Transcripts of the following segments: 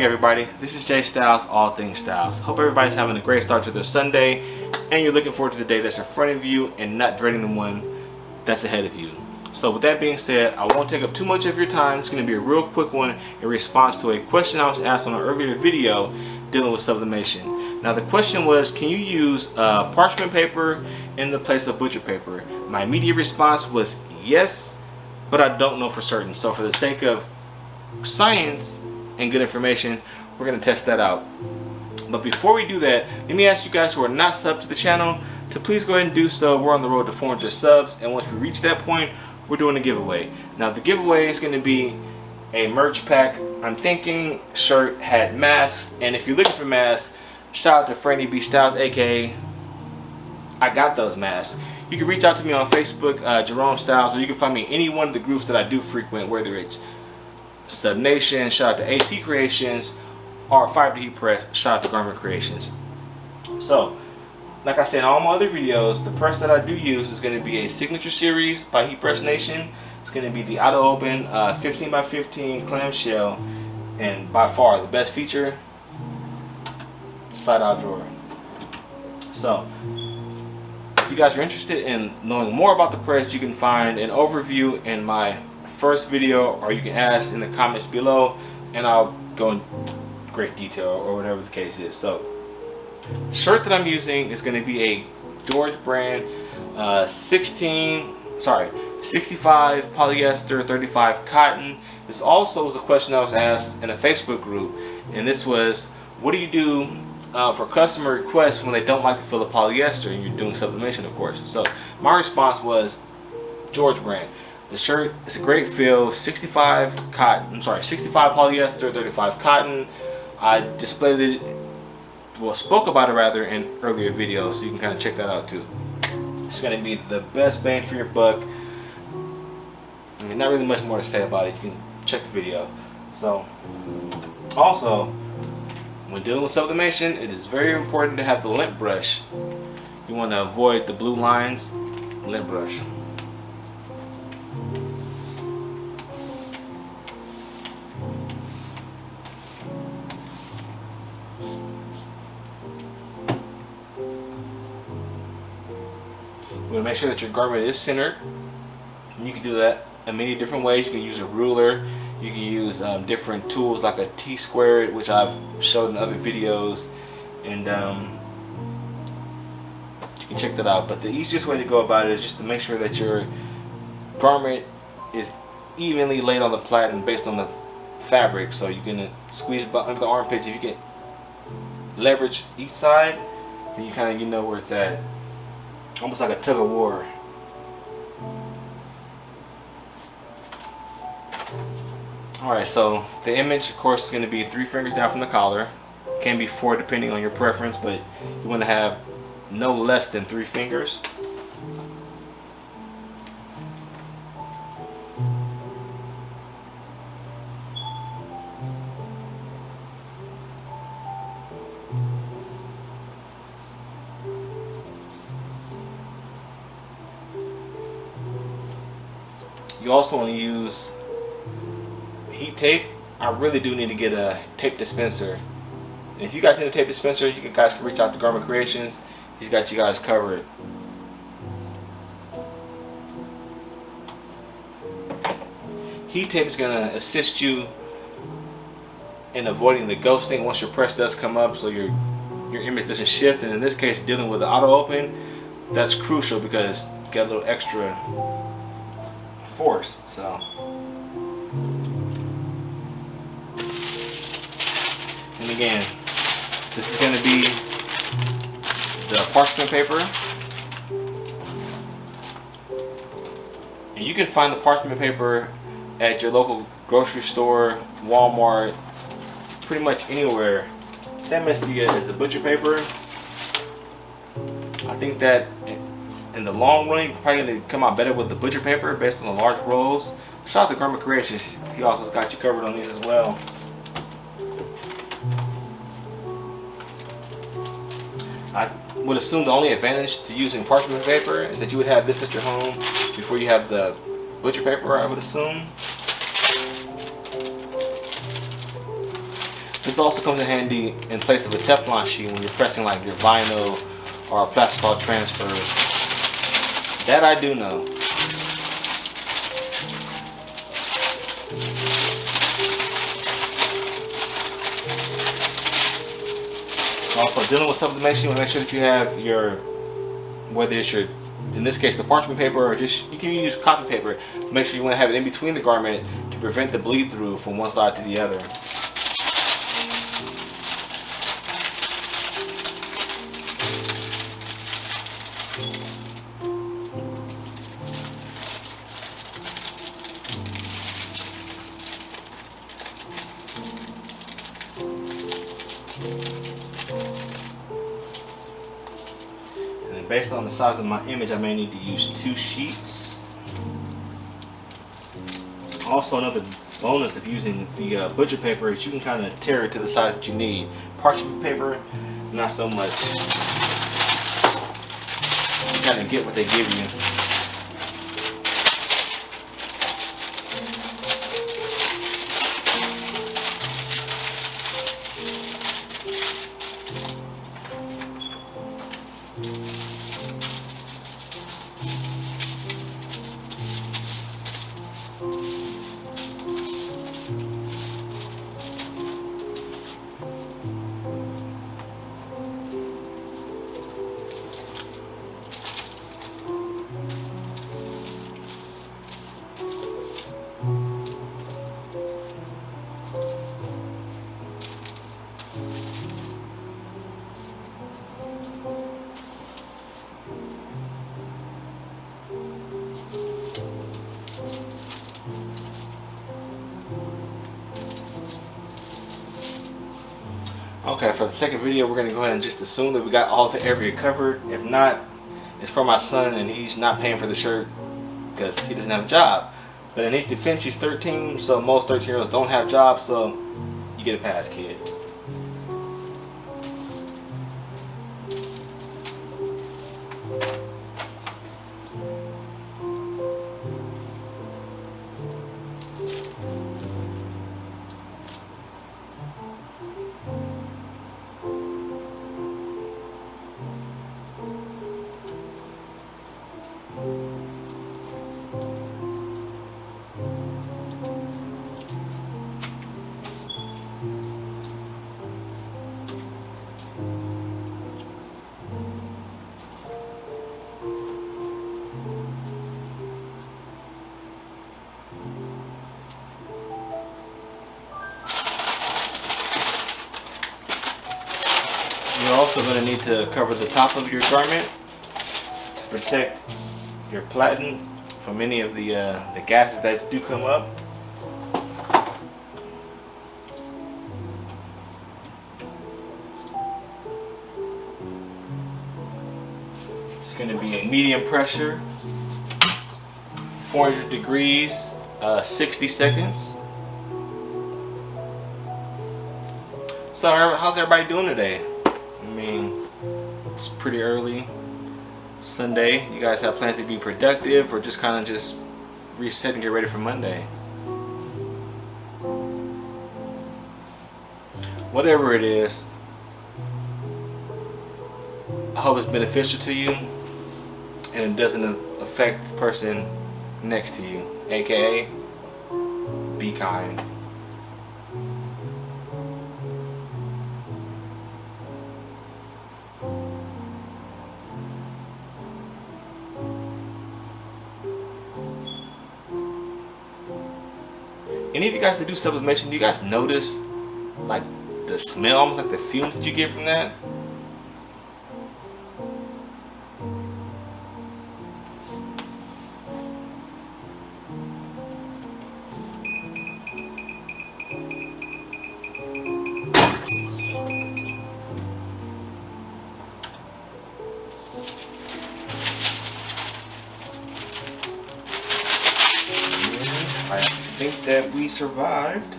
morning, everybody. This is Jay Styles, All Things Styles. Hope everybody's having a great start to their Sunday and you're looking forward to the day that's in front of you and not dreading the one that's ahead of you. So with that being said, I won't take up too much of your time. It's going to be a real quick one in response to a question I was asked on an earlier video dealing with sublimation. Now the question was, can you use parchment paper in the place of butcher paper? My immediate response was yes, but I don't know for certain. So for the sake of science and good information, we're going to test that out. But before we do that, let me ask you guys who are not subbed to the channel to please go ahead and do so. We're on the road to 400 subs, and once we reach that point, we're doing a giveaway. Now the giveaway is going to be a merch pack. I'm thinking shirt, hat, mask, and if you're looking for masks, shout out to Franny B Styles, aka I got those masks. You can reach out to me on Facebook, Jerome Styles, or you can find me in any one of the groups that I do frequent, whether it's Sub Nation, shout out to AC Creations, or Fiber to Heat Press, shout out to Garment Creations. So, like I said in all my other videos, the press that I do use is going to be a Signature Series by Heat Press Nation. It's going to be the Auto Open 15x15 clamshell, and by far the best feature, slide out drawer. So, if you guys are interested in knowing more about the press, you can find an overview in my first video, or you can ask in the comments below and I'll go in great detail or whatever the case is. So the shirt that I'm using is going to be a George brand 65 polyester, 35 cotton. This also was a question that was asked in a Facebook group, and this was, what do you do for customer requests when they don't like the feel of polyester and you're doing sublimation, of course? So my response was George brand. The shirt is a great feel, 65 polyester, 35 cotton. I displayed it, well, spoke about it rather in earlier videos, so you can kind of check that out too. It's going to be the best bang for your buck. I mean, not really much more to say about it. You can check the video. So, also, when dealing with sublimation, it is very important to have the lint brush. You want to avoid the blue lines. Lint brush. You want to make sure that your garment is centered. And you can do that in many different ways. You can use a ruler. You can use different tools like a T-squared, which I've showed in other videos, and you can check that out. But the easiest way to go about it is just to make sure that your garment is evenly laid on the platen based on the fabric. So you can squeeze under the armpits. If you can leverage each side, then you kind of know where it's at. Almost like a tug of war. Alright, so the image, of course, is going to be 3 fingers down from the collar. Can be 4 depending on your preference, but you want to have no less than 3 fingers. You also want to use heat tape. I really do need to get a tape dispenser. And if you guys need a tape dispenser, you guys can reach out to Garment Creations. He's got you guys covered. Heat tape is going to assist you in avoiding the ghosting once your press does come up, so your image doesn't shift. And in this case, dealing with the auto open, that's crucial because you get a little extra force. So, and again, this is going to be the parchment paper, and you can find the parchment paper at your local grocery store, Walmart, pretty much anywhere. Same as the butcher paper. I think that in the long run, you're probably going to come out better with the butcher paper based on the large rolls. Shout out to Garment Creations. He also got you covered on these as well. I would assume the only advantage to using parchment paper is that you would have this at your home before you have the butcher paper, I would assume. This also comes in handy in place of a Teflon sheet when you're pressing like your vinyl or plastic transfers. That I do know. Also, dealing with sublimation, you want to make sure that you have your, whether it's your, in this case, the parchment paper, or just, you can use copy paper. Make sure you want to have it in between the garment to prevent the bleed through from one side to the other. Based on the size of my image, I may need to use 2 sheets. Also, another bonus of using the butcher paper is you can kind of tear it to the size that you need. Parchment paper, not so much. You kind of get what they give you. Okay, for the second video, we're going to go ahead and just assume that we got all the area covered. If not, it's for my son and he's not paying for the shirt because he doesn't have a job. But in his defense, he's 13, so most 13-year-olds don't have jobs, so you get a pass, kid. You're also going to need to cover the top of your garment to protect your platen from any of the gases that do come up. It's going to be a medium pressure, 400 degrees, 60 seconds. So how's everybody doing today? I mean, it's pretty early Sunday. You guys have plans to be productive or just kind of just reset and get ready for Monday? Whatever it is, I hope it's beneficial to you and it doesn't affect the person next to you, aka be kind. Any of you guys that do sublimation, do you guys notice like the smell, almost like the fumes that you get from that? I think that we survived.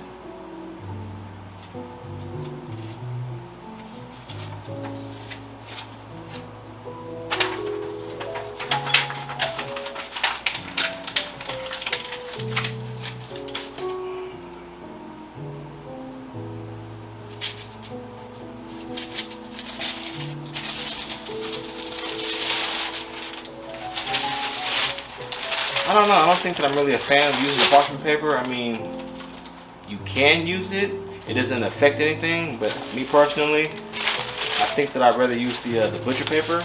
I don't know. I don't think that I'm really a fan of using the parchment paper. I mean, you can use it. It doesn't affect anything. But me personally, I think that I'd rather use the butcher paper.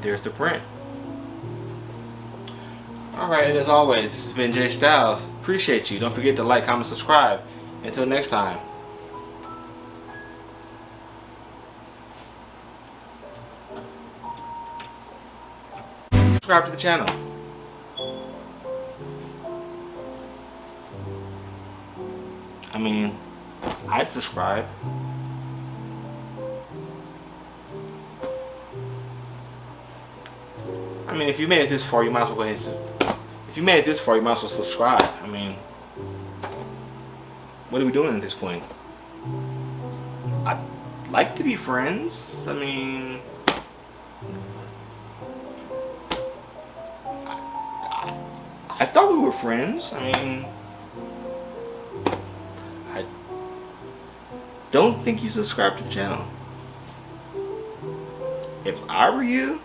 There's the print. Alright, and as always, this has been Jay Styles. Appreciate you. Don't forget to like, comment, subscribe. Until next time. Subscribe to the channel. I mean, I'd subscribe. I mean, if you made it this far, you might as well go ahead and if you made it this far, you might as well subscribe. I mean, what are we doing at this point? I'd like to be friends. I mean, I thought we were friends. I mean, I don't think you subscribe to the channel. If I were you,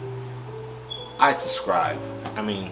I'd subscribe. I mean,